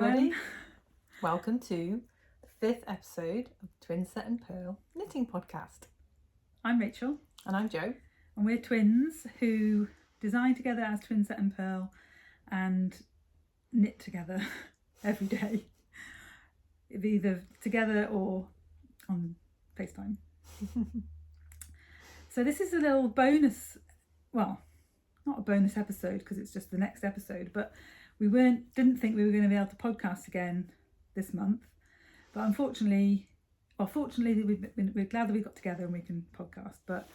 everybody. Welcome to the 5th episode of Twinset and Purl Knitting Podcast. I'm Rachel. And I'm Jo. And we're twins who design together as Twinset and Purl and knit together every day. Either together or on FaceTime. So this is a little bonus, well, not a bonus episode because it's just the next episode, but we didn't think we were going to be able to podcast again this month. But fortunately we're glad that we got together and we can podcast. But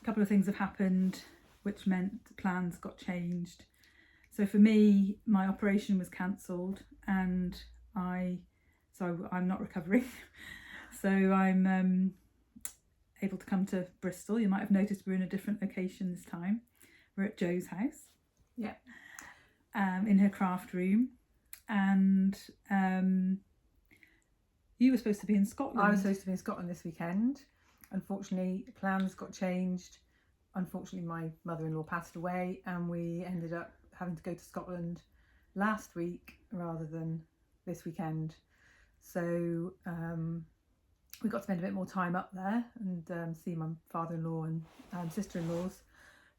a couple of things have happened which meant plans got changed. So for me, my operation was cancelled and I'm not recovering. So I'm able to come to Bristol. You might have noticed we're in a different location this time. We're at Jo's house. Yeah. In her craft room. And you were supposed to be in Scotland. I was supposed to be in Scotland this weekend. Unfortunately, plans got changed. Unfortunately, my mother-in-law passed away and we ended up having to go to Scotland last week rather than this weekend. So we got to spend a bit more time up there and see my father-in-law and sister-in-laws.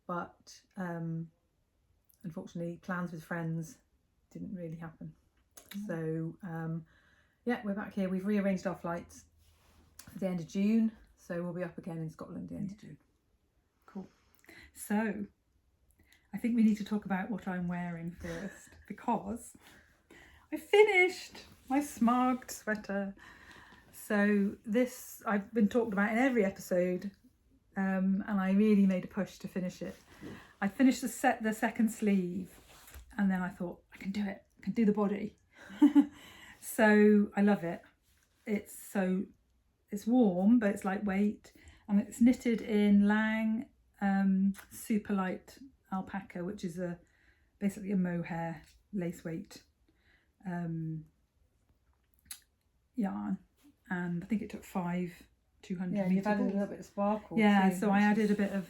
But unfortunately, plans with friends didn't really happen. So yeah, we're back here. We've rearranged our flights for the end of June, so we'll be up again in Scotland at the end of June. Cool. So I think we need to talk about what I'm wearing first because I finished my smarged sweater. So this I've been talked about in every episode, and I really made a push to finish it. I finished the second sleeve, and then I thought I can do it. I can do the body. So I love it. It's warm, but it's lightweight, and it's knitted in Lang super light alpaca, which is basically a mohair lace weight yarn, and I think it took 200 Yeah, meters. you've added a little bit of sparkle. Yeah, too, so I added a bit of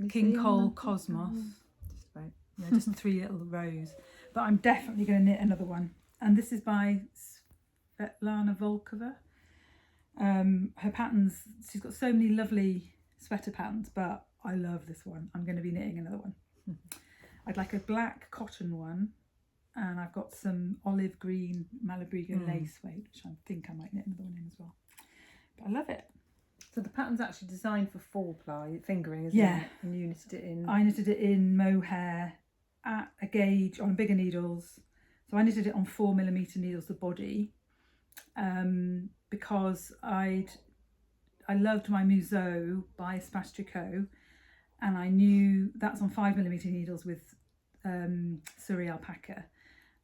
King Cole Cosmos. Just about. Yeah, just 3 little rows. But I'm definitely going to knit another one. And this is by Svetlana Volkova. Her patterns, she's got so many lovely sweater patterns, but I love this one. I'm going to be knitting another one. I'd like a black cotton one, and I've got some olive green Malabrigo lace weight, which I think I might knit another one in as well. But I love it. So the pattern's actually designed for 4-ply fingering, isn't Yeah. it? And you knitted it in. I knitted it in mohair at a gauge on bigger needles. So I knitted it on 4mm needles, the body, because I loved my Museau by Spastricot, and I knew that's on 5mm needles with Surrey alpaca,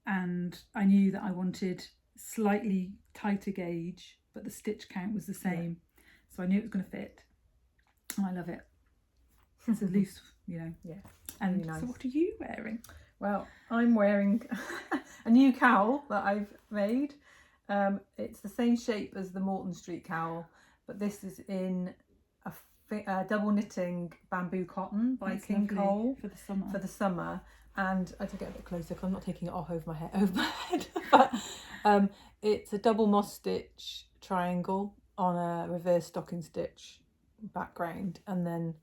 and I knew that I wanted slightly tighter gauge, but the stitch count was the same. Yeah. So I knew it was going to fit. And I love it. It's a loose, Yeah. And really nice. So what are you wearing? Well, I'm wearing a new cowl that I've made. It's the same shape as the Morton Street Cowl, but this is in a double knitting bamboo cotton by King Cole for the summer. And I have to get a bit closer because I'm not taking it off over my head. But it's a double moss stitch triangle on a reverse stocking stitch background, and then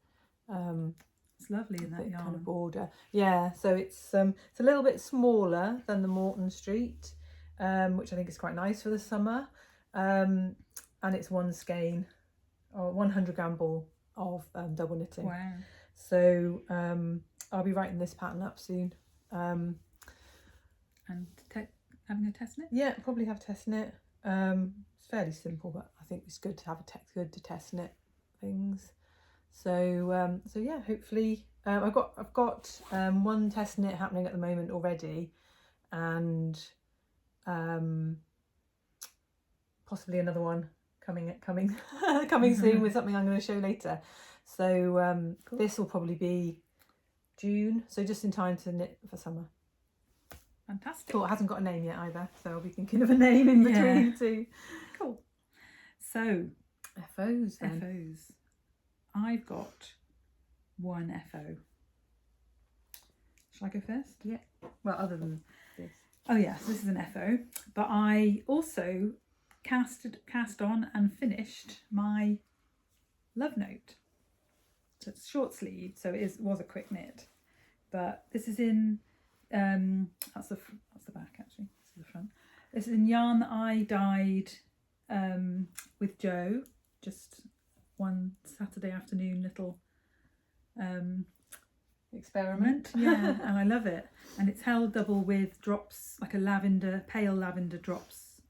it's lovely in that yarn kind of border. Yeah, so it's a little bit smaller than the Morton Street, which I think is quite nice for the summer. And it's one skein or 100 gram ball of double knitting. Wow. So I'll be writing this pattern up soon. And having a test knit? Yeah, probably have test knit. It's fairly simple, but I think it's good to have good to test knit things. So yeah, hopefully I've got one test knit happening at the moment already, and possibly another one coming soon with something I'm going to show later. So cool. This will probably be June, so just in time to knit for summer. Fantastic. Cool. It hasn't got a name yet either, so I'll be thinking of a name in between the two. Cool. So FOs then. FOs. I've got one FO. Shall I go first? Yeah. Well, other than this. Oh yes, this is an FO, but I also cast on and finished my Love Note. So it's short sleeve, so it was a quick knit, but this is in that's the back actually. This is the front. This is in yarn that I dyed with Jo, just one Saturday afternoon little Experiment. Yeah, and I love it. And it's held double with drops, like a lavender, pale lavender drops.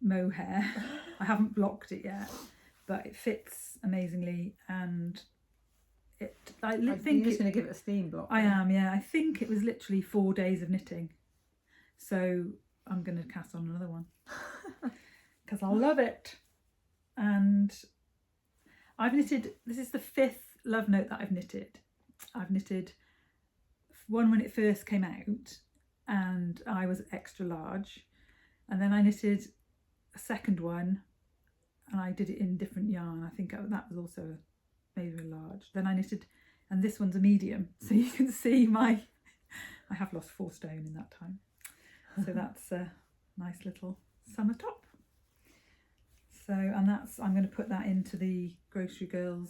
Mohair. I haven't blocked it yet, but it fits amazingly, and I think you're just going to give it a steam block. I am, yeah. I think it was literally 4 days of knitting, so I'm going to cast on another one because I love it. And I've knitted. This is the 5th Love Note that I've knitted. I've knitted one when it first came out, and I was extra large, and then I knitted a second one, and I did it in different yarn. I think that was also maybe a large. Then I knitted, and this one's a medium, so you can see I have lost 4 stone in that time. So that's a nice little summer top. So, and I'm going to put that into the Grocery Girls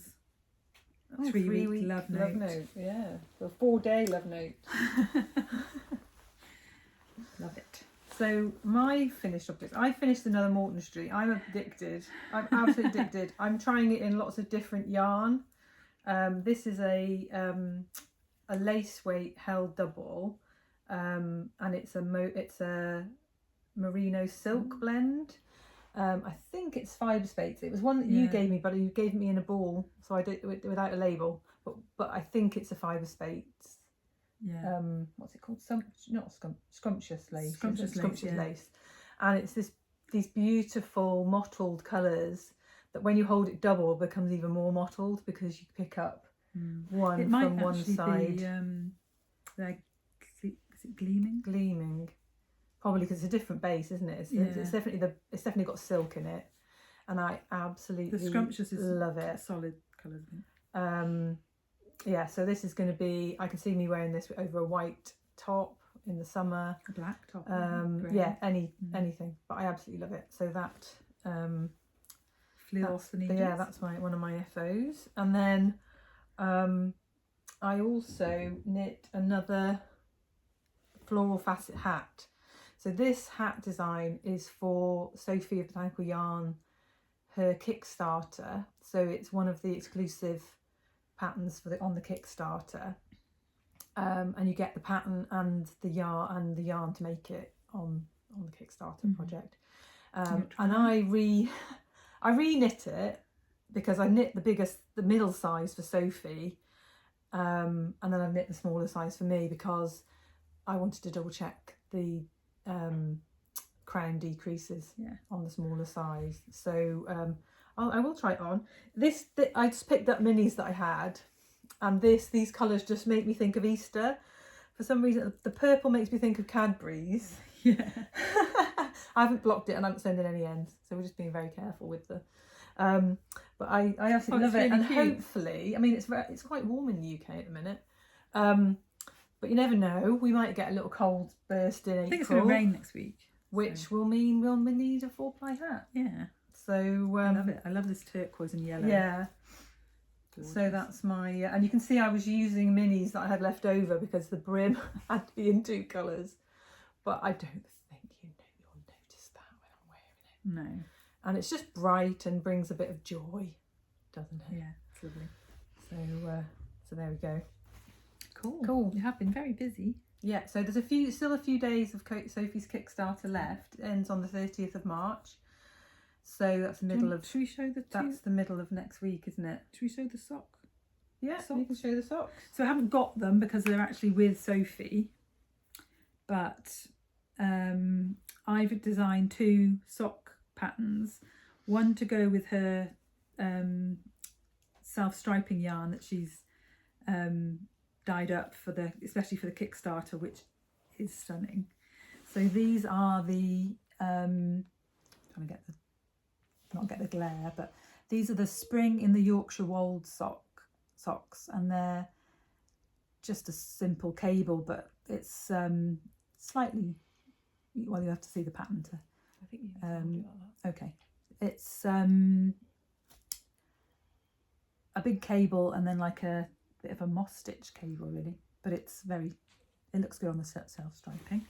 3-week Love Note. Yeah, the 4-day Love Note. Love it. So my finished objects. I finished another Morton Street. I'm addicted. I'm absolutely addicted. I'm trying it in lots of different yarn. This is a lace weight held double, and it's a merino silk blend. I think it's fibre spates. It was one that you gave me, but you gave me in a ball, so I did it without a label. But I think it's a fibre spates. Yeah. What's it called? Scrumptious lace. Scrumptious lace. And it's these beautiful mottled colours that when you hold it double becomes even more mottled because you pick up one from one side. Is it gleaming? Gleaming. Probably because it's a different base, isn't it? It's definitely got silk in it, and I absolutely the scrumptious love it. Solid colours. Yeah. So this is going to be. I can see me wearing this over a white top in the summer. A black top. Yeah, anything. But I absolutely love it. So that flew off the needles. Yeah, that's one of my FOs, and then I also knit another floral facet hat. So this hat design is for Sophie of Botanical Yarn, her Kickstarter. So it's one of the exclusive patterns on the Kickstarter, and you get the pattern and the yarn to make it on the Kickstarter project. And I re-knit it because I knit the middle size for Sophie, and then I've knit the smaller size for me because I wanted to double check the crown decreases on the smaller size. So I will try it on. I just picked up minis that I had, and these colours just make me think of Easter. For some reason, the purple makes me think of Cadbury's. Yeah. I haven't blocked it and I haven't sewn in any ends, so we're just being very careful with the. But I absolutely love it, really and cute. Hopefully, I mean it's quite warm in the UK at the minute. But you never know, we might get a little cold burst in April. I think it's going to rain next week. Which will mean we'll need a 4-ply hat. Yeah. So I love it. I love this turquoise and yellow. Yeah. Gorgeous. So that's my, and you can see I was using minis that I had left over because the brim had to be in 2 colours. But I don't think you'll notice that when I'm wearing it. No. And it's just bright and brings a bit of joy, doesn't it? Yeah, it's lovely. So there we go. Cool. You have been very busy. Yeah, so there's still a few days of Sophie's Kickstarter left. It ends on the 30th of March. So that's the middle of. Should we show That's the middle of next week, isn't it? Should we show the sock? Yeah, socks? You can show the socks. So I haven't got them because they're actually with Sophie, but I've designed 2 sock patterns. One to go with her self-striping yarn that she's dyed up especially for the Kickstarter, which is stunning. So these are the trying to not get the glare, but these are the spring in the Yorkshire Wolds socks, and they're just a simple cable, but it's slightly, well, you have to see the pattern to, I think you can do it like that. okay. It's a big cable and then like a bit of a moss stitch cable really, but it's very, it looks good on the self striping.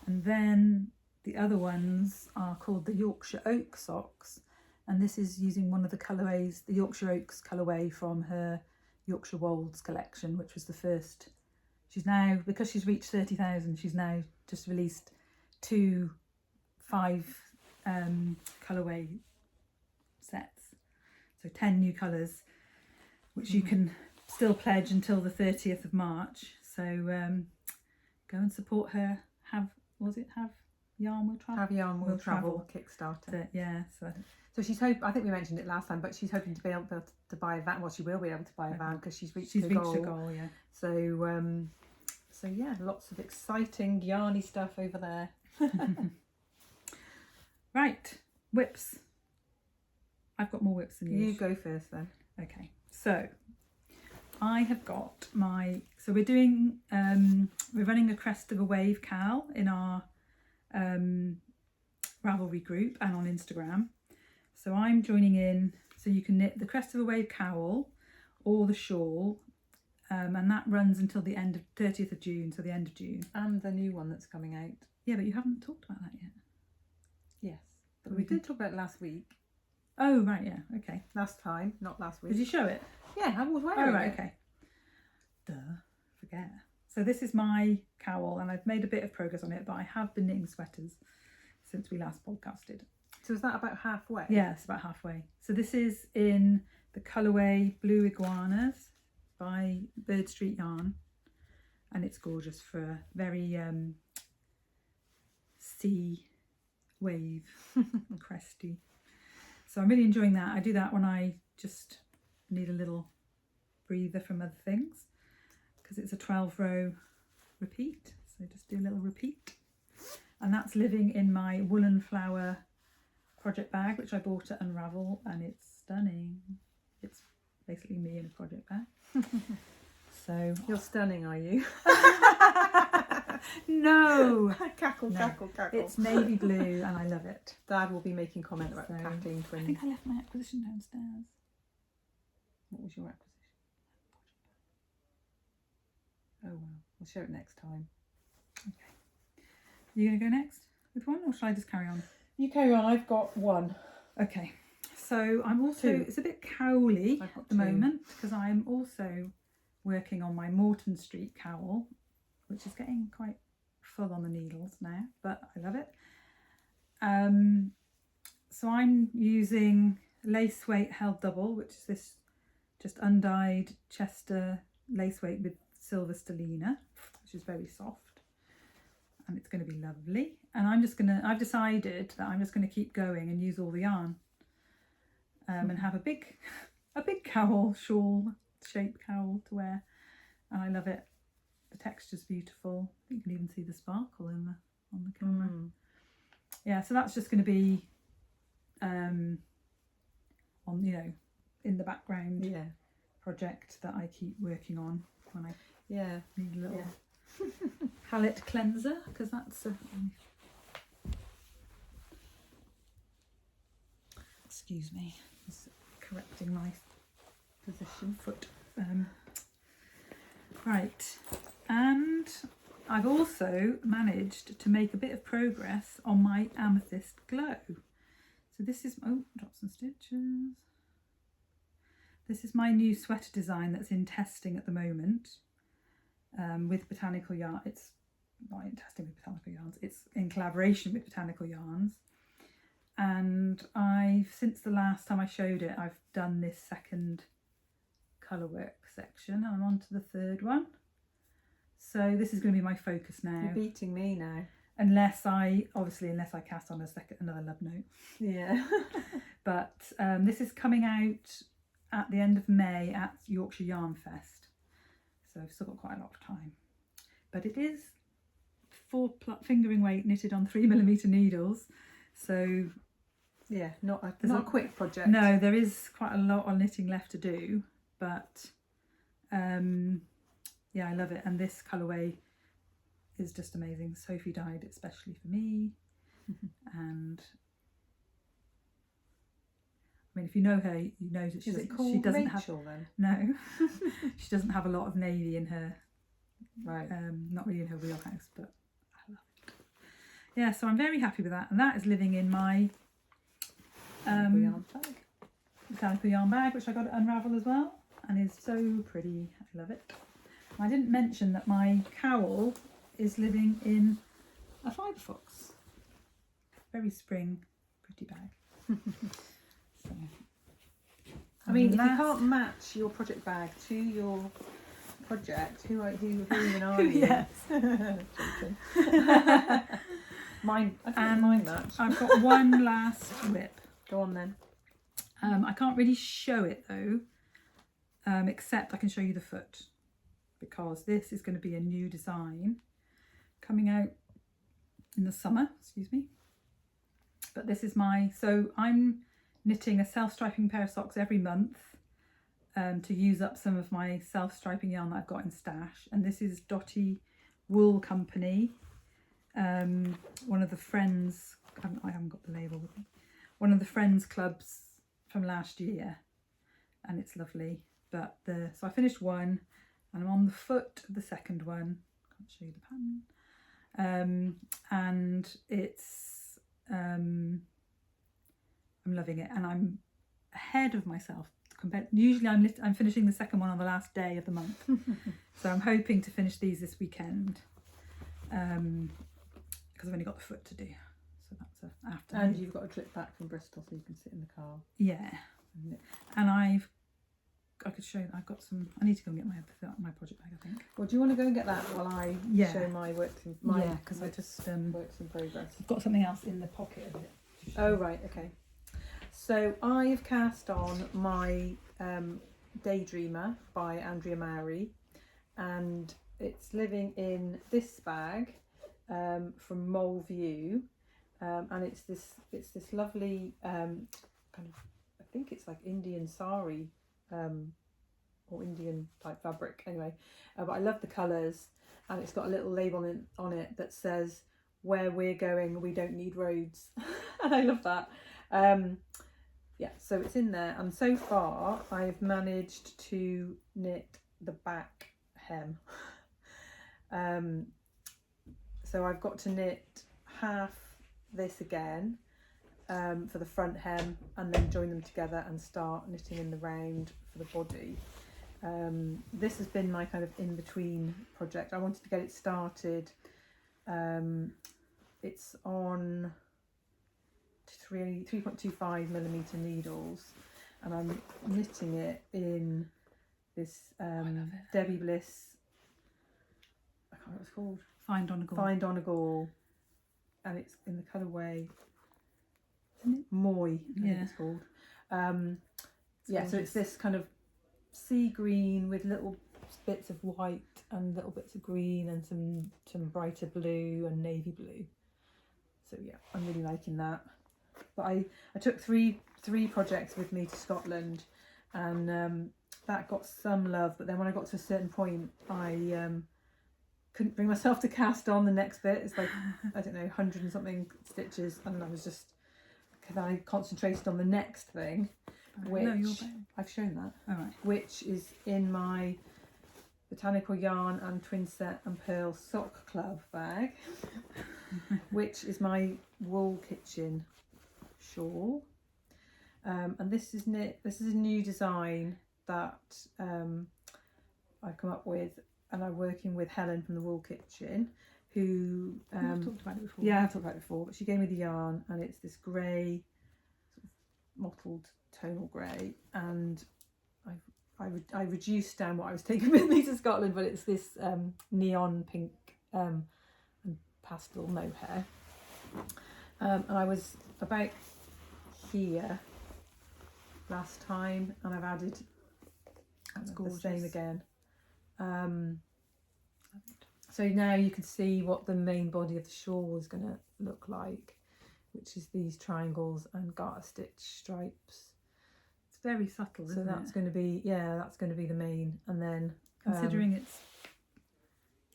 And then the other ones are called the Yorkshire Oaks Socks, and this is using one of the colourways, the Yorkshire Oaks colourway from her Yorkshire Wolds collection, which was the first. She's now, because she's reached 30,000, she's now just released 2 5 colourway sets, so 10 new colours, which you can still pledge until the 30th of March. So go and support her. Have Yarn Will Travel? Have Yarn Will Travel Kickstarter. Yeah, so she's I think we mentioned it last time, but she's hoping to be able to buy a van. Well, she will be able to buy a van because she's reached the goal. Yeah. So yeah, lots of exciting yarny stuff over there. Right, whips. I've got more whips than you. You go first then. Okay, so I have got my, so we're doing, we're running a Crest of a Wave cowl in our Ravelry group and on Instagram. So I'm joining in, so you can knit the Crest of a Wave cowl or the shawl, and that runs until the end of 30th of June, so the end of June. And the new one that's coming out. Yeah, but you haven't talked about that yet. Yes, but we did talk about it last week. Oh, right, yeah, okay. Last time, not last week. Did you show it? Yeah, I was wearing it. Oh, right, okay. Duh, forget. So this is my cowl, and I've made a bit of progress on it, but I have been knitting sweaters since we last podcasted. So is that about halfway? Yeah, it's about halfway. So this is in the colourway Blue Iguanas by Birdstreet yarn, and it's gorgeous for a very sea wave cresty. So I'm really enjoying that. I do that when I just need a little breather from other things, because it's a 12 row repeat, so just do a little repeat. And that's living in my woolen flower project bag, which I bought at Unravel, and it's stunning. It's basically me in a project bag. So you're stunning, are you? No. Cackle, cackle, cackle. It's navy blue and I love it. Dad will be making comment about cackling I twins. think I left my acquisition downstairs. What was your acquisition? Oh well, we'll show it next time. Okay. Are you going to go next with one, or shall I just carry on? You carry on, I've got one. Okay. So I'm also, it's a bit cowly at the moment, because I'm also working on my Morton Street Cowl, which is getting quite full on the needles now, but I love it. So I'm using lace weight held double, which is this just undyed Chester lace weight with silver stellina, which is very soft, and it's going to be lovely. And I've decided that I'm just going to keep going and use all the yarn, and have a big cowl, shawl shaped cowl to wear, and I love it. The texture's beautiful. You can even see the sparkle on the camera. Yeah, so that's just going to be on, you know, in the background project that I keep working on when I need a little palette cleanser, because that's a excuse me, just correcting my position foot. Right, and I've also managed to make a bit of progress on my amethyst glow. So this is, oh, drops and stitches. This is my new sweater design that's in testing at the moment with Botanical Yarn. It's not in testing with Botanical Yarns, it's in collaboration with Botanical Yarns. And since the last time I showed it, I've done this second colourwork section, and I'm on to the third one. So this is going to be my focus now. You're beating me now. Unless I cast on another love note. Yeah. But this is coming out at the end of May at Yorkshire Yarn Fest. So I've still got quite a lot of time. But it is 4 fingering weight knitted on 3mm needles. So yeah, not a quick project. No, there is quite a lot of knitting left to do, but yeah, I love it. And this colourway is just amazing. Sophie dyed it especially for me. And I mean, if you know her, you know that she doesn't have then? no, she doesn't have a lot of navy in her, Right. not really in her wheelhouse, but I love it. Yeah, so I'm very happy with that, and that is living in my Botanical Yarn bag, which I got at Unravel as well, and is so pretty. I love it. I didn't mention that my cowl is living in a Fibre Fox. Very spring, pretty bag. So, I mean, if you can't match your project bag to your project, who even are you? Yes. Mine, I don't mind that. I've got one last whip. Go on then. I can't really show it though, except I can show you the foot, because this is going to be a new design coming out in the summer, excuse me. But this is so I'm knitting a self-striping pair of socks every month to use up some of my self-striping yarn that I've got in stash. And this is Dotty Wool Company, one of the Friends, I haven't got the label with me, one of the Friends clubs from last year, and it's lovely. But so I finished one and I'm on the foot of the second one. Can't show you the pattern. And it's I'm loving it, and I'm ahead of myself usually I'm finishing the second one on the last day of the month. So I'm hoping to finish these this weekend, because I've only got the foot to do, so that's after. And you've got a trip back from Bristol, so you can sit in the car. Yeah, and I could show that I've got some. I need to go and get my project bag, I think. Well, do you want to go and get that while I show my works in because I just works in progress. I've got something else in the pocket of it. Oh right, okay. So I've cast on my Daydreamer by Andrea Mowry, and it's living in this bag from Mole View, and it's this lovely kind of, I think it's like Indian sari or Indian type fabric anyway, but I love the colours, and it's got a little label on it that says, "Where we're going, we don't need roads." And I love that. Yeah, so it's in there, and so far I've managed to knit the back hem. So I've got to knit half this again for the front hem, and then join them together and start knitting in the round for the body. This has been my kind of in-between project. I wanted to get it started. It's on 3.25mm needles, and I'm knitting it in this Debbie Bliss, I can't remember what it's called, Fine Donegal, and it's in the colourway Moy, I think it's called. So it's this kind of sea green with little bits of white and little bits of green and some brighter blue and navy blue. So yeah, I'm really liking that. But I took three projects with me to Scotland, and that got some love. But then when I got to a certain point, I couldn't bring myself to cast on the next bit. It's like, I don't know, 100 and something stitches, and I was just, because I concentrated on the next thing, which I've shown that. All right. Which is in my Botanical Yarn and Twinset and Purl Sock Club bag, which is my Wool Kitchen shawl, and this is a new design that I've come up with, and I'm working with Helen from the Wool Kitchen, who I've talked about it before. Yeah, I've talked about it before, but she gave me the yarn, and it's this grey, sort of mottled tonal grey, and I reduced down what I was taking with me to Scotland, but it's this neon pink and pastel mohair, and I was about here last time, and I've added the same again. So now you can see what the main body of the shawl is going to look like, which is these triangles and garter stitch stripes. It's very subtle, isn't it? So that's going to be, that's going to be the main, and then considering it's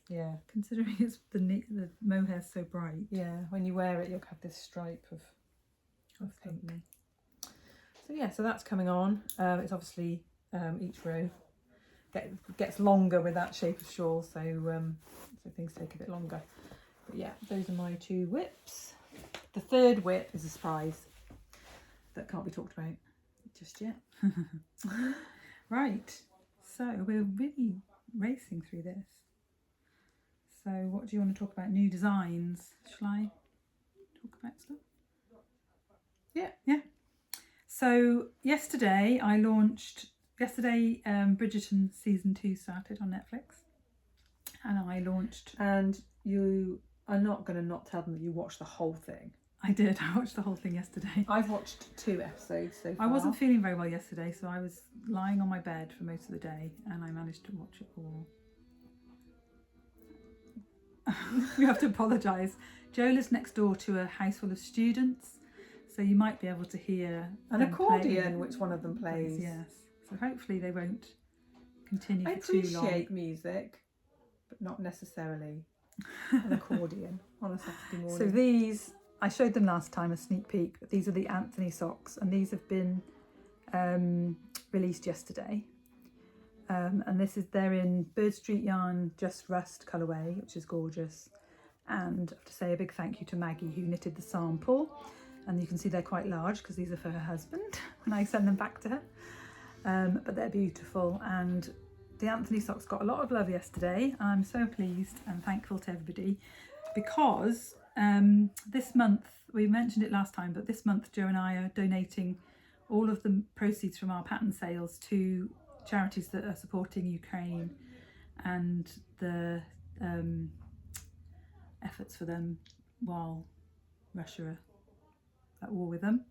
Yeah. considering it's the mohair's so bright. Yeah, when you wear it, you'll have this stripe of pink. Lovely. So yeah, so that's coming on. It's obviously each row gets longer with that shape of shawl, so things take a bit longer. But yeah, those are my 2 whips. The third whip is a surprise that can't be talked about just yet. Right, so we're really racing through this. So what do you want to talk about? New designs. Shall I talk about stuff? Yeah. Yeah. So yesterday Bridgerton season 2 started on Netflix, and I launched. And you are not going to not tell them that you watched the whole thing. I did. I watched the whole thing yesterday. I've watched 2 episodes so far. I wasn't feeling very well yesterday, so I was lying on my bed for most of the day, and I managed to watch it all. You have to apologise. Joe lives next door to a house full of students, so you might be able to hear an them accordion, playing. which one of them plays. Yes. So hopefully they won't continue I for too long. appreciate music, but not necessarily an accordion on a Saturday morning. So these, I showed them last time, a sneak peek, but these are the Anthony socks, and these have been released yesterday. And they're in Birdstreet yarn Just Rust colourway, which is gorgeous. And I have to say a big thank you to Maggie, who knitted the sample. And you can see they're quite large because these are for her husband when I send them back to her. But they're beautiful, and the Anthony socks got a lot of love yesterday. I'm so pleased and thankful to everybody, because this month, we mentioned it last time, but this month Joe and I are donating all of the proceeds from our pattern sales to charities that are supporting Ukraine and the efforts for them while Russia are at war with them.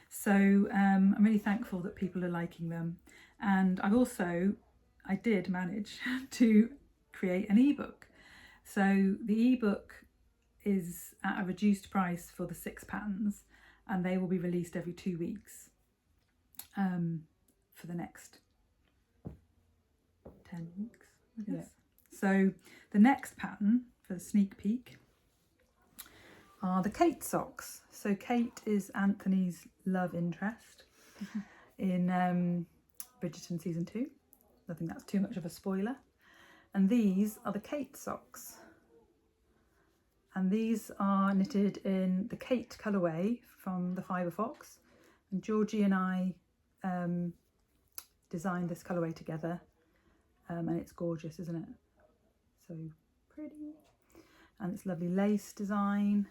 So I'm really thankful that people are liking them. And I did manage to create an ebook. So the ebook is at a reduced price for the 6 patterns, and they will be released every 2 weeks for the next 10 weeks, I guess. Yeah. So the next pattern for the sneak peek are the Kate socks. So Kate is Anthony's love interest in Bridgerton season 2. I think that's too much of a spoiler. And these are the Kate socks. And these are knitted in the Kate colourway from the Fibre Fox. And Georgie and I designed this colourway together. And it's gorgeous, isn't it? So pretty. And it's lovely lace design.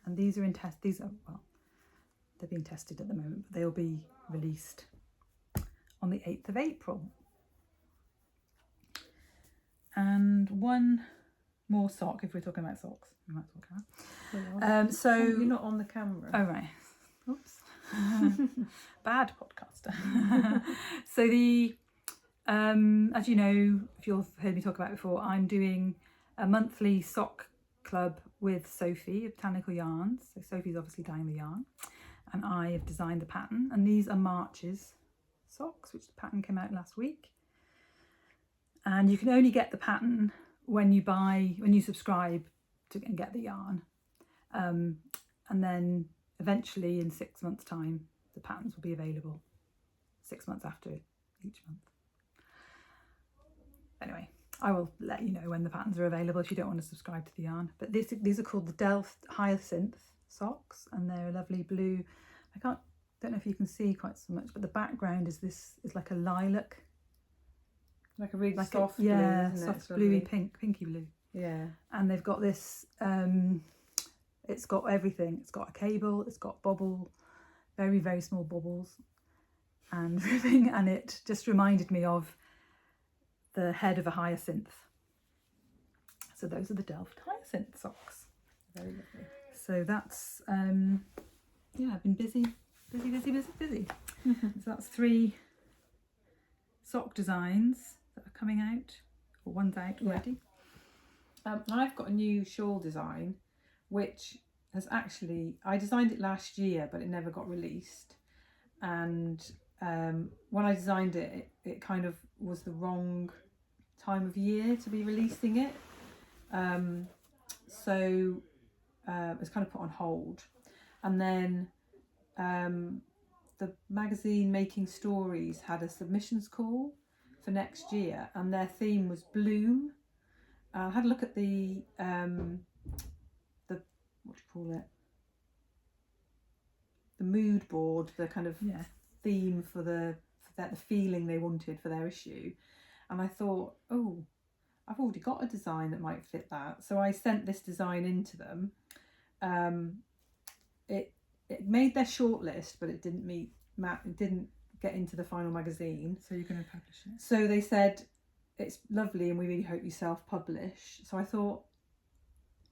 And these are in test. They're being tested at the moment, but they'll be released on the 8th of April. And one more sock, if we're talking about socks. We might talk about. So you're not on the camera. Oh right. Oops. Bad podcaster. So as you know, if you've heard me talk about it before, I'm doing a monthly sock club with Sophie of Botanical Yarn. So Sophie's obviously dyeing the yarn, and I have designed the pattern. And these are March's socks, which the pattern came out last week. And you can only get the pattern when you subscribe to and get the yarn. And then eventually in 6 months' time, the patterns will be available 6 months after each month. Anyway, I will let you know when the patterns are available if you don't want to subscribe to the yarn. But these are called the Delft Hyacinth socks, and they're a lovely blue. Don't know if you can see quite so much, but the background is like a lilac. Like a really soft blue, isn't soft it? bluey pinky blue. Yeah. And they've got this, it's got everything. It's got a cable, it's got bobble, very, very small bobbles and everything. And it just reminded me of the head of a hyacinth. So those are the Delft Hyacinth socks. Very lovely. So that's, I've been busy. So that's 3 sock designs that are coming out, or one's out already. And I've got a new shawl design, which has I designed it last year, but it never got released. And when I designed it, it kind of was the wrong time of year to be releasing it. So it's kind of put on hold. And then the magazine Making Stories had a submissions call for next year, and their theme was bloom. I had a look at the what do you call it? The mood board, the kind of theme for the feeling they wanted for their issue, and I thought, oh, I've already got a design that might fit that. So I sent this design into them. It made their shortlist, but it didn't it didn't get into the final magazine. So you're going to publish it? So they said, it's lovely and we really hope you self-publish. So I thought,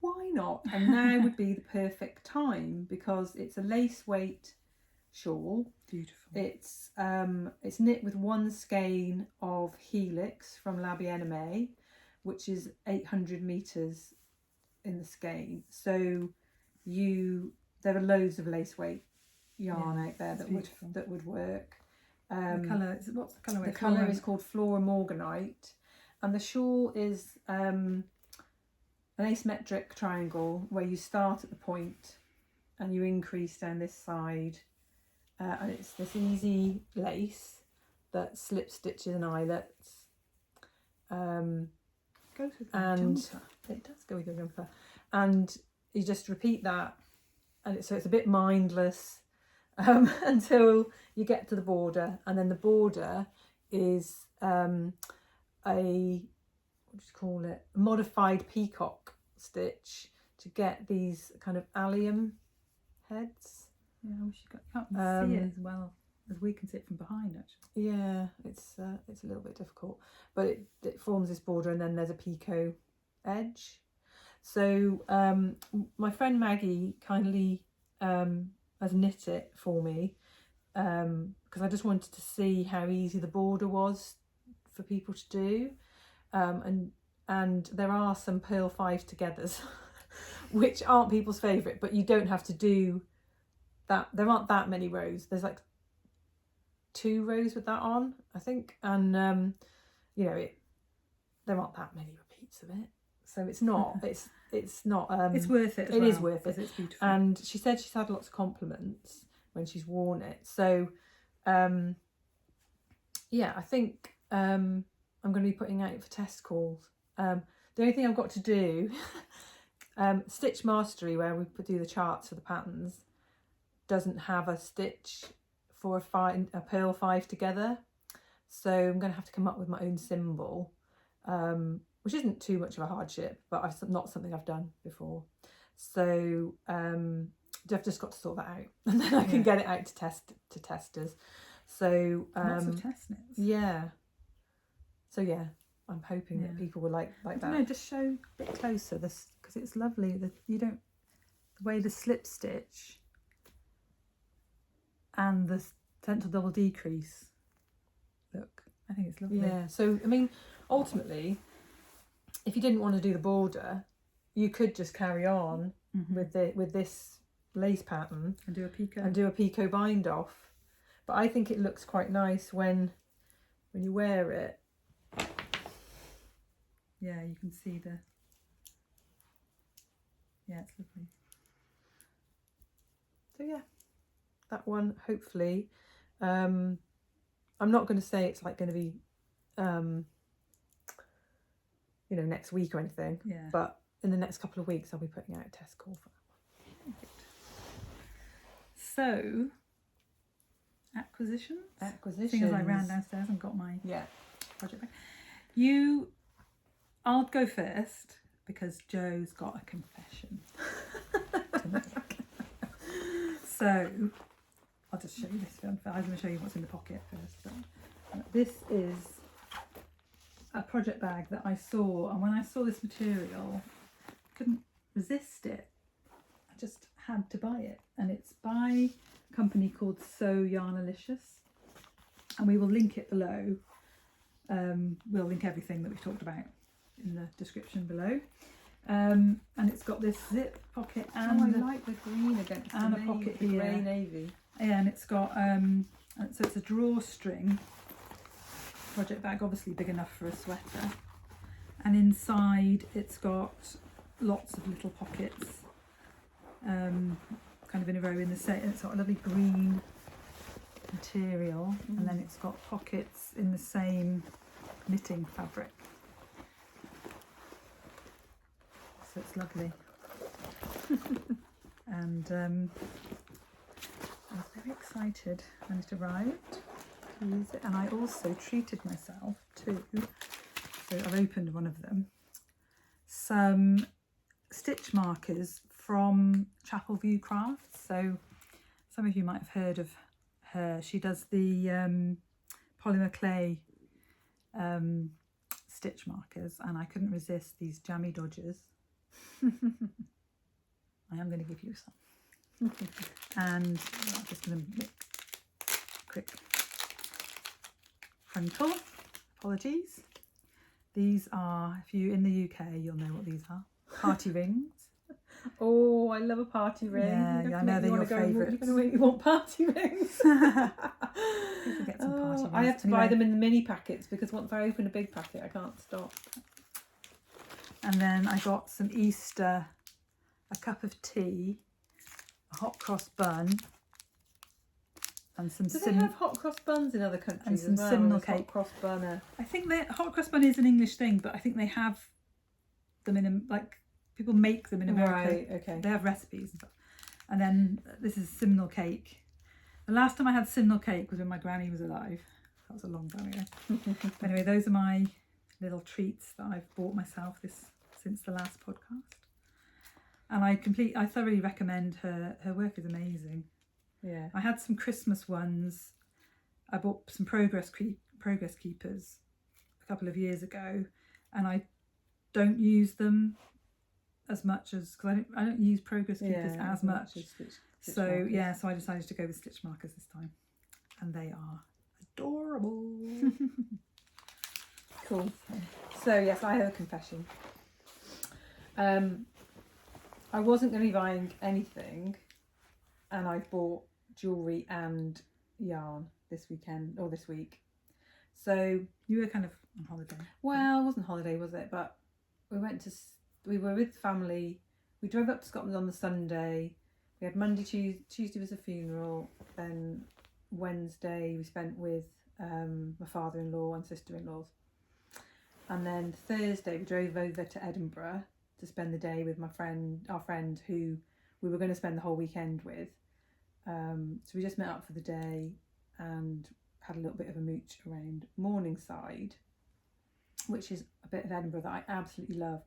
why not? And now would be the perfect time, because it's a lace weight shawl. Beautiful. It's knit with one skein of Helix from Aimée, which is 800 meters in the skein. So there are loads of lace weight yarn out there that would work. The colour, what's the colour? The colour is called Fluro Morganite, and the shawl is an asymmetric triangle where you start at the point and you increase down this side, and it's this easy lace that slip stitches and eyelets. Goes with the and jumper. It does go with your jumper, and you just repeat that, and so it's a bit mindless until you get to the border, and then the border is a modified peacock stitch to get these kind of allium heads. Yeah, I wish you can't see it as well as we can see it from behind, actually. Yeah, it's a little bit difficult, but it forms this border, and then there's a picot edge. So my friend Maggie kindly has knit it for me, because I just wanted to see how easy the border was for people to do, and there are some Purl 5 togethers which aren't people's favourite, but you don't have to do that. There aren't that many rows. There's like 2 rows with that on, I think, and there aren't that many repeats of it, so it's not it's not it's worth it. It is worth it. It's beautiful. And she said she's had lots of compliments when she's worn it, so I think I'm going to be putting out for test calls. The only thing I've got to do, Stitch Mastery, where we do the charts for the patterns, doesn't have a stitch for a Purl 5 together, so I'm going to have to come up with my own symbol, which isn't too much of a hardship, but not something I've done before. So I've just got to sort that out, and then I can get it out to testers. So lots of test knits. Yeah. So yeah, I'm hoping that people will like that. No, just show a bit closer this, because it's lovely. The way the slip stitch and the central double decrease look. I think it's lovely. Yeah. So I mean, ultimately, if you didn't want to do the border, you could just carry on with this lace pattern and do a picot bind off. But I think it looks quite nice when you wear it. Yeah, you can see it's lovely. So yeah, that one, hopefully. I'm not going to say it's like going to be next week or anything, but in the next couple of weeks I'll be putting out a test call for that one. So acquisitions. Seeing as I ran downstairs and got my project bag. I'll go first because Joe's got a confession to make. So I'll just show you this film. I'm going to show you what's in the pocket first. But this is a project bag that I saw, and when I saw this material, I couldn't resist it. I just had to buy it, and it's by a company called Yarnoholic, and we will link it below. We'll link everything that we've talked about in the description below. And it's got this zip pocket and I like the green against and the a pocket the here. grey navy. Yeah, and it's got so it's a drawstring project bag, obviously big enough for a sweater, and inside it's got lots of little pockets, kind of in a row in the same. It's got a lovely green material, and then it's got pockets in the same knitting fabric. So it's lovely. And I was very excited when it arrived to use it, and I also treated myself to, so I've opened one of them, some stitch markers from Chapel View Crafts. So some of you might have heard of her. She does the polymer clay stitch markers, and I couldn't resist these jammy dodgers. I am going to give you some. And I'm just going to make a quick frontal. Apologies. These are, if you're in the UK, you'll know what these are. Party rings. Oh, I love a party ring. Yeah, I know they're your favourites. You're going to make me want party rings. Get some party rings. I have to buy them in the mini packets because once I open a big packet, I can't stop. And then I got some Easter, a cup of tea, a hot cross bun, and some Do they have hot cross buns in other countries and some as well? simnel Hot cake. cross bunner. I think hot cross bun is an English thing, but I think they have them in like people make them in America. Right, okay. They have recipes and stuff. And then this is simnel cake. The last time I had simnel cake was when my granny was alive. That was a long time ago. Anyway, those are my little treats that I've bought myself since the last podcast. And I thoroughly recommend her. Her work is amazing. Yeah. I had some Christmas ones. I bought some progress keepers a couple of years ago, and I don't use them as much as, because I don't use progress keepers as much. So yeah, so I decided to go with stitch markers this time, and they are adorable. Cool. So yes, I have a confession. I wasn't going to be buying anything, and I bought jewellery and yarn this weekend or this week. So you were kind of on holiday. Well, it wasn't holiday, was it? But we were with family. We drove up to Scotland on the Sunday. We had Monday, Tuesday was a funeral. Then Wednesday we spent with my father-in-law and sister-in-laws. And then Thursday we drove over to Edinburgh to spend the day with our friend who we were going to spend the whole weekend with. So we just met up for the day and had a little bit of a mooch around Morningside, which is a bit of Edinburgh that I absolutely love.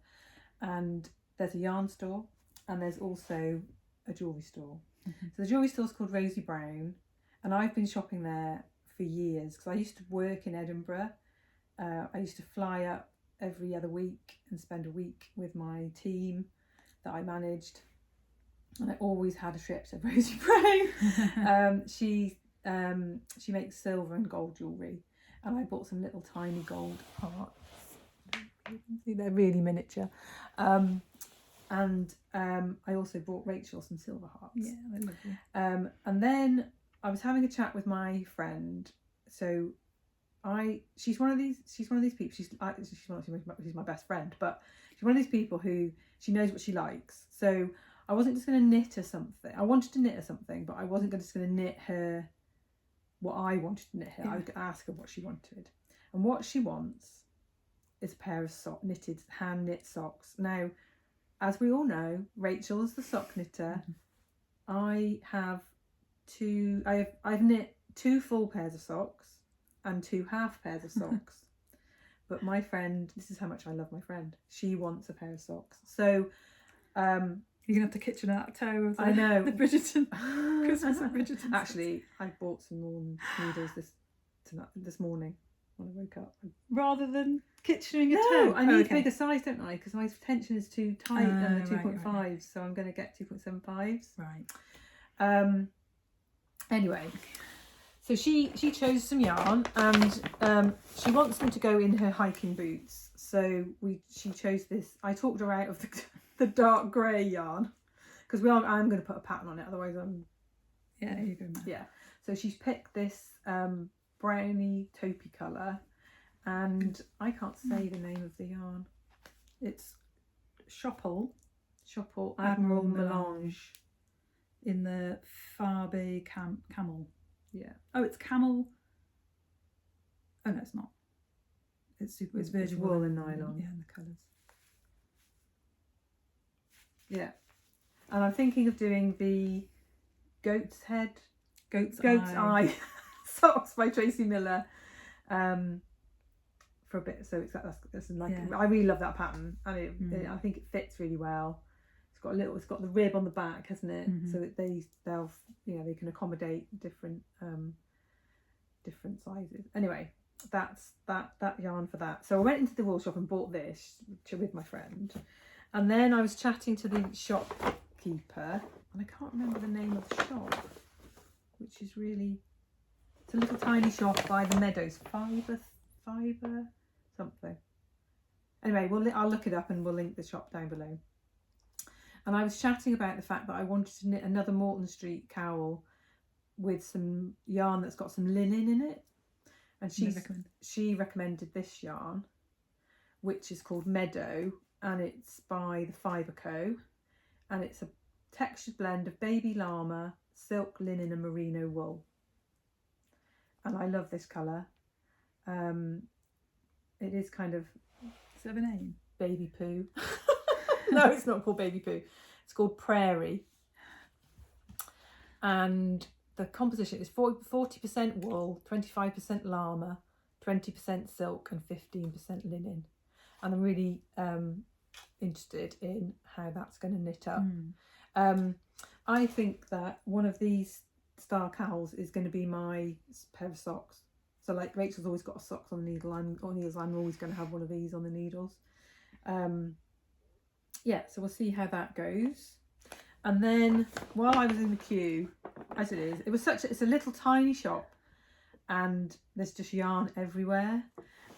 And there's a yarn store and there's also a jewellery store. Mm-hmm. So the jewellery store is called Rosie Brown, and I've been shopping there for years because I used to work in Edinburgh. I used to fly up every other week and spend a week with my team that I managed, and I always had a trip to Rosie Brown. She makes silver and gold jewellery, and I bought some little tiny gold hearts. You can see they're really miniature. And I also bought Rachel some silver hearts. Yeah, they're lovely. And then I was having a chat with my friend. So she's one of these people. She's my best friend, but she's one of these people who she knows what she likes. So I wasn't just going to knit her something. I wanted to knit her something, but I wasn't just going to knit her what I wanted to knit her. Yeah. I was going to ask her what she wanted, and what she wants is a pair of knitted hand knit socks. Now, as we all know, Rachel is the sock knitter. Mm-hmm. I've knit 2 full pairs of socks and 2 half pairs of socks. But my friend, this is how much I love my friend, she wants a pair of socks. So you're gonna have to kitchen out toe of I know the Bridgerton Christmas of Bridgerton. Actually, I bought some more noodles this morning when I woke up. Rather than kitchening a No, toe. I need bigger size, don't I? Because my tension is too tight, 2.5, right. so I'm going to get 2.75s. Right. Anyway, so she chose some yarn, and she wants them to go in her hiking boots. So she chose this. I talked her out of the dark grey yarn because I'm going to put a pattern on it. Otherwise, Yeah, you go, man. Yeah. So she's picked this browny taupey colour, and I can't say the name of the yarn. It's Shawl Shawl Admiral Admiral Melange. in the Fabe Camel. Yeah. Oh, it's camel. Oh no, it's not. It's virgin wool and Yeah, nylon. and the colours. Yeah. And I'm thinking of doing the goat's Goat's eye socks by Tracy Miller for a bit. So that's like, I really love that pattern, and I think it fits really well. It's got the rib on the back, hasn't it? So that they'll they can accommodate different sizes. Anyway, that's that yarn for that. So I went into the wool shop and bought this with my friend, and then I was chatting to the shopkeeper, and I can't remember the name of the shop, which is really, it's a little tiny shop by the meadows, fibre something. Anyway, I'll look it up and we'll link the shop down below. And I was chatting about the fact that I wanted to knit another Morton Street cowl with some yarn that's got some linen in it. And she recommended this yarn, which is called Meadow, and it's by the Fibre Co. And it's a textured blend of baby llama, silk, linen and merino wool. And I love this colour. It is kind of... Does it have a name? Baby poo. No, it's not called baby poo. It's called Prairie. And the composition is 40% wool, 25% llama, 20% silk and 15% linen. And I'm really interested in how that's going to knit up. I think that one of these star cowls is going to be my pair of socks. So like Rachel's always got a socks on the needle, I'm always going to have one of these on the needles. Yeah, so we'll see how that goes. And then while I was in the queue, as it is, it's a little tiny shop and there's just yarn everywhere.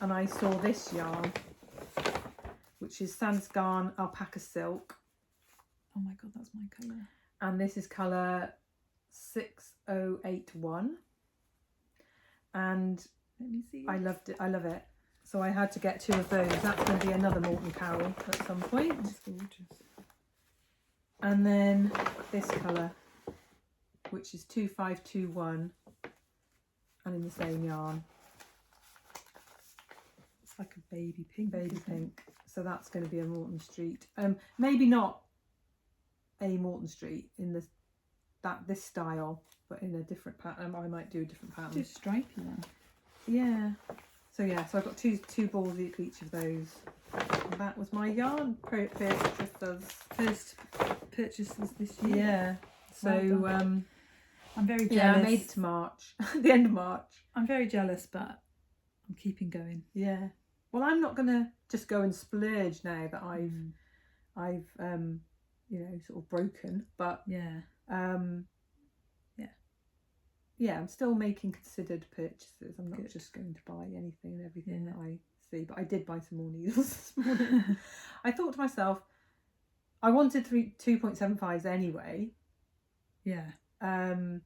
And I saw this yarn, which is Sandsgarn Alpaca Silk. Oh my god, that's my colour. And this is colour 6081. And let me see. I loved it. I love it. So I had to get two of those. That's going to be another Morton cowl at some point. That's gorgeous. And then this colour, which is 2521, and in the same yarn. It's like a baby pink. Baby pink. So that's going to be a Morton Street. Maybe not a Morton Street in this style, but in a different pattern. I might do a different pattern. Just stripy one. Yeah. So yeah, so I've got two balls for each of those. And that was my yarn first purchases this year. Yeah. So well I'm very jealous. Yeah, I made it to March, the end of March. I'm very jealous, but I'm keeping going. Yeah. Well, I'm not gonna just go and splurge now that I've sort of broken, but yeah. Yeah, I'm still making considered purchases. I'm not just going to buy anything and everything that I see, but I did buy some more needles this morning. I thought to myself, I wanted 2.75s anyway. Yeah. And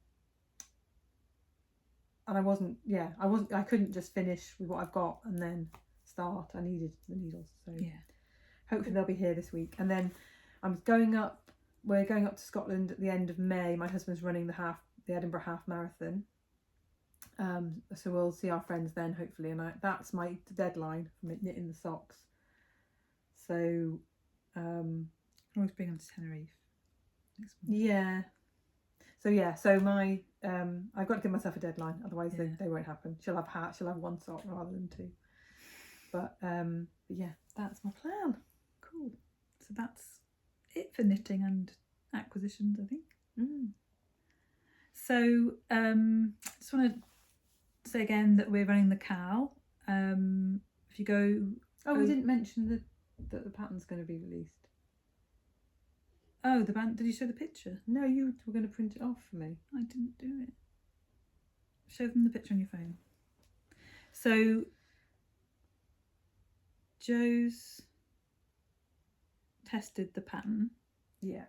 I couldn't just finish with what I've got and then start. I needed the needles. So yeah. Hopefully they'll be here this week. And then we're going up to Scotland at the end of May. My husband's running the Edinburgh Half Marathon. So we'll see our friends then, hopefully, and that's my deadline for knitting the socks. So always bring them to Tenerife next month. Yeah. So my I've got to give myself a deadline, otherwise they won't happen. She'll have one sock rather than two. But yeah, that's my plan. Cool. So that's it for knitting and acquisitions, I think. So just want to say again that we're running the cowl. If you go... we didn't mention that the pattern's going to be released. Oh, the band. Did you show the picture? No, you were going to print it off for me. I didn't do it. Show them the picture on your phone. So Joe's tested the pattern. Yeah.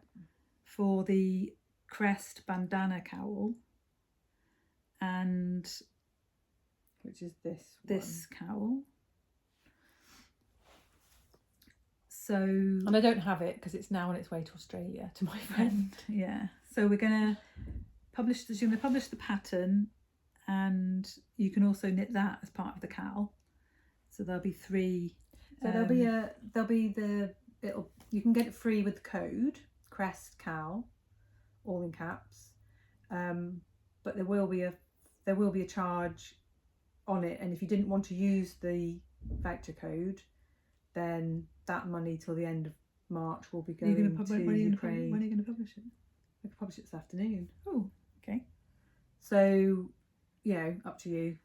For the Crest bandana cowl, and which is this cowl. So And I don't have it because it's now on its way to Australia to my friend. yeah, so we're going to publish the pattern, and you can also knit that as part of the cowl. So there'll be 3. So you can get it free with the code Crest Cowl, all in caps. But there will be a charge on it, and if you didn't want to use the voucher code, then that money till the end of March will be going to Ukraine. When are you going to publish it? I could publish it this afternoon. Oh, okay. So, up to you.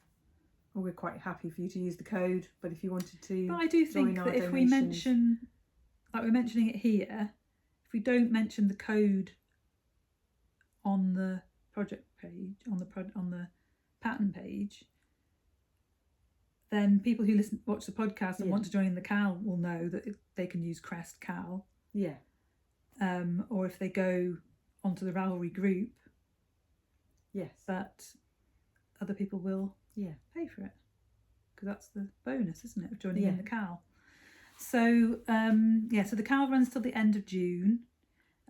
Well, we're quite happy for you to use the code, but if you wanted to, but I do think that if we mention, like we're mentioning it here, if we don't mention the code on the project page, on the pattern page, then people who watch the podcast and want to join the cowl will know that they can use Crest Cowl. Yeah. Or if they go onto the Ravelry group, yes, but other people will pay for it, because that's the bonus, isn't it, of joining in the cowl. So so the cowl runs till the end of June.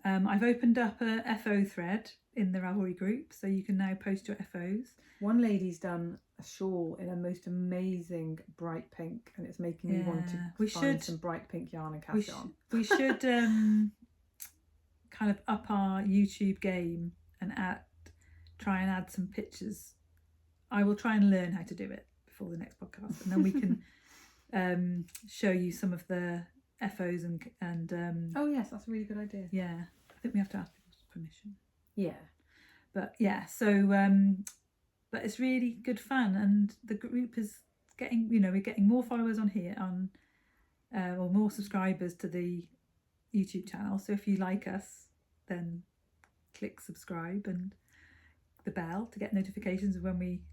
I've opened up a FO thread in the Ravelry group, so you can now post your FOs. One lady's done a shawl in a most amazing bright pink, and it's making me want to find some bright pink yarn and cast it on. We should kind of up our YouTube game and try and add some pictures. I will try and learn how to do it before the next podcast, and then we can show you some of the FOs and oh yes, that's a really good idea. Yeah, I think we have to ask people's permission. Yeah, but so but it's really good fun, and the group is getting, we're getting more followers on here, or more subscribers to the YouTube channel. So if you like us, then click subscribe and the bell to get notifications of when we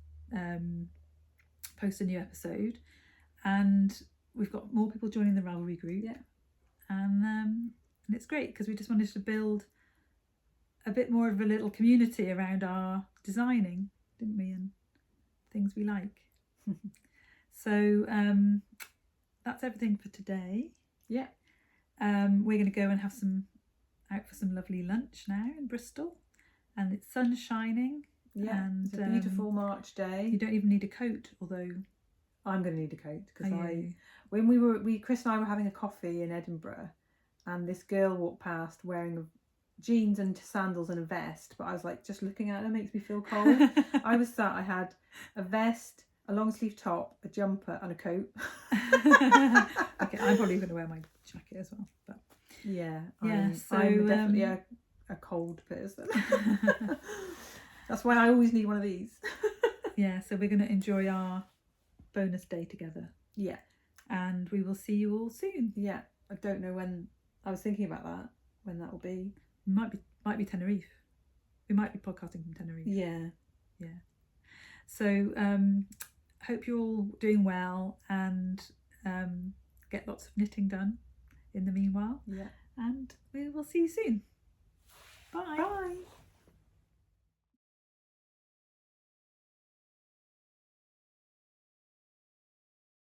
post a new episode. And we've got more people joining the Ravelry group, and it's great because we just wanted to build a bit more of a little community around our designing, didn't we, and things we like. So that's everything for today. We're going to go and have out for some lovely lunch now in Bristol, and it's sun shining. And it's a beautiful March day. You don't even need a coat, although I'm going to need a coat, because when Chris and I were having a coffee in Edinburgh, and this girl walked past wearing jeans and sandals and a vest, but I was like, just looking at her makes me feel cold. I had a vest, a long sleeve top, a jumper and a coat. Okay, I'm probably going to wear my jacket as well, but I'm definitely a cold person. That's why I always need one of these. So we're going to enjoy our bonus day together, and we will see you all soon. I don't know when. I was thinking about that, when that will be. Might be Tenerife. We might be podcasting from Tenerife. So hope you're all doing well, and get lots of knitting done in the meanwhile. And we will see you soon. Bye.